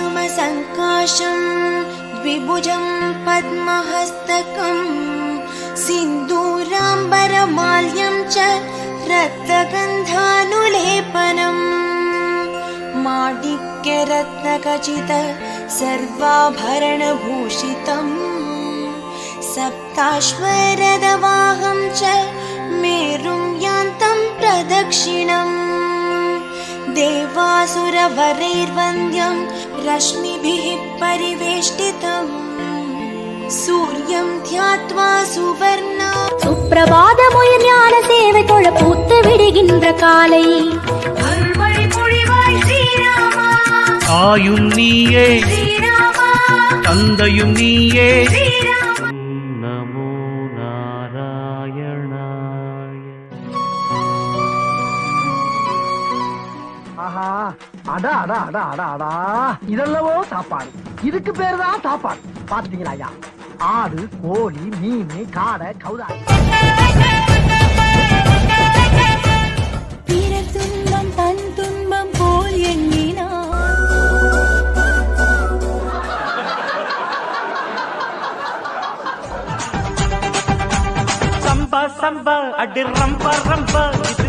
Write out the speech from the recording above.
जपाकुसुमसङ्काशं द्विभुजं पद्महस्तकं सिन्दूराम्बरमाल्यं च रक्तगन्धानुलेपनं माणिक्यरत्नखचित सर्वाभरणभूषितं सप्ताश्वरदवाहं च मेरुं यान्तं प्रदक्षिणम् देवासुरवरैर्वन्द्यं रश्मिभिः परिवेष्टितं सूर्यं ध्यात्वा सुवर्णा सुप्रभातमुयर् ஞான சேவை தொழ பூத்து விடுகின்ற காலை அருள்மழை பொழிவாய் ஸ்ரீராமா ஆயும் நீயே ஸ்ரீராமா தந்தையும் நீயே ஸ்ரீராமா நமோ நாராயணாய. ஆஹா அடா அடா அடா அடா அடா இதெல்லவோ சாப்பாடு. இதுக்கு பேரு தான் சாப்பாடு. பாத்துட்டீங்களா ஐயா? ஆடு, கோழி, மீன், காடை, கௌதாரி. பிறர் துன்பம் தன் துன்பம் போல் எண்ணினார் சம்பா சம்பா அடி ரம்பா ரம்பா இது